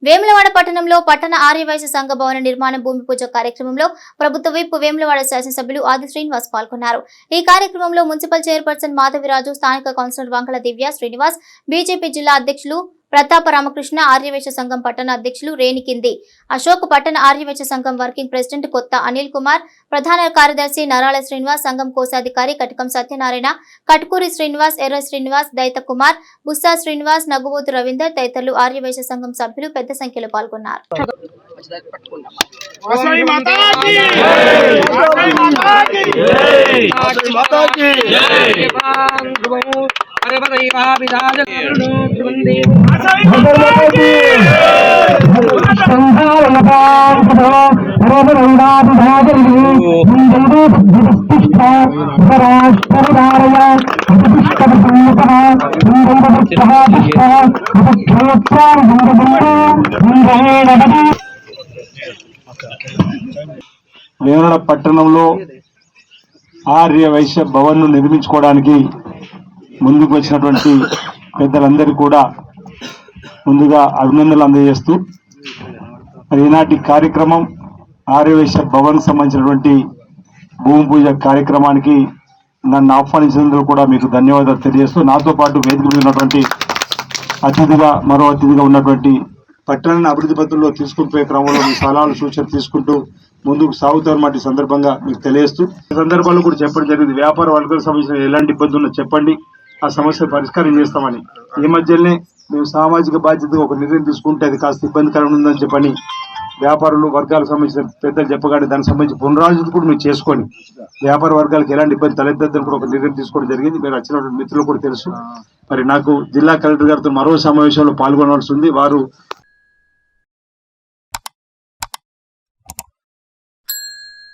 వేములవాడ పట్టణంలో పట్టణ ఆర్యవైశ్య సంఘ భవన నిర్మాణ భూమి పూజ కార్యక్రమంలో ప్రభుత్వ విప్ వేములవాడ శాసనసభ్యులు ఆది శ్రీనివాస్ పాల్గొన్నారు. ఈ కార్యక్రమంలో మున్సిపల్ చైర్పర్సన్ మాధవిరాజు, స్థానిక కౌన్సిలర్ వంకల దివ్య శ్రీనివాస్, బీజేపీ జిల్లా అధ్యక్షులు ప్రతాప రామకృష్ణ, ఆర్యవైశ్య సంఘం పట్టణ అధ్యక్షులు రేణికింది అశోక్, పట్టణ ఆర్యవైశ్య సంఘం వర్కింగ్ ప్రెసిడెంట్ కొత్త అనిల్ కుమార్, ప్రధాన కార్యదర్శి నరాల శ్రీనివాస్, సంఘం కోశాధికారి కటకం సత్యనారాయణ, కట్కూరి శ్రీనివాస్, ఎర్ర శ్రీనివాస్, దైత కుమార్, బుస్సా శ్రీనివాస్, నగుబోతు రవీందర్ తదితరులు ఆర్యవైశ్య సంఘం సభ్యులు పెద్ద సంఖ్యలో పాల్గొన్నారు. వేములవాడ పట్టణంలో ఆర్య వైశ్య భవన్ ను నిర్మించుకోవడానికి ముందుకు వచ్చినటువంటి పెద్దలందరికీ కూడా ముందుగా అభినందనలు అందజేస్తూ ఈనాటి కార్యక్రమం ఆర్య వైశ్య భవన్ సంబంధించినటువంటి భూమి పూజ కార్యక్రమానికి నన్ను ఆహ్వానించినందుకు కూడా మీకు ధన్యవాదాలు తెలియజేస్తూ, నాతో పాటు వేదిక మీద ఉన్నటువంటి మరో అతిథిగా ఉన్నటువంటి పట్టణాన్ని అభివృద్ధి పత్రంలో తీసుకుంటున్న క్రమంలో మీ సలహాలు సూచనలు తీసుకుంటూ ముందుకు సాగుతారన్నమాట ఈ సందర్భంగా మీకు తెలియజేస్తూ, ఈ సందర్భాల్లో కూడా చెప్పడం జరిగింది. వ్యాపార వర్గాలకు సంబంధించిన ఎలాంటి ఇబ్బంది ఉన్నా చెప్పండి, ఆ సమస్య పరిష్కారం చేస్తామని. ఈ మధ్యనే మేము సామాజిక బాధ్యతగా ఒక నిర్ణయం తీసుకుంటే అది కాస్త ఇబ్బందికరంగా ఉందని చెప్పని వ్యాపారులు వర్గాలకు సంబంధించిన పెద్దలు చెప్పగానే దానికి సంబంధించి పునరాలోచన కూడా మీరు చేసుకొని వ్యాపార వర్గాలకు ఎలాంటి ఇబ్బంది తలెత్తద్దని కూడా ఒక నిర్ణయం తీసుకోవడం జరిగింది. మీరు వచ్చినటువంటి మిత్రులు కూడా తెలుసు. మరి నాకు జిల్లా కలెక్టర్ గారితో మరో సమావేశంలో పాల్గొనవలసి ఉంది. వారు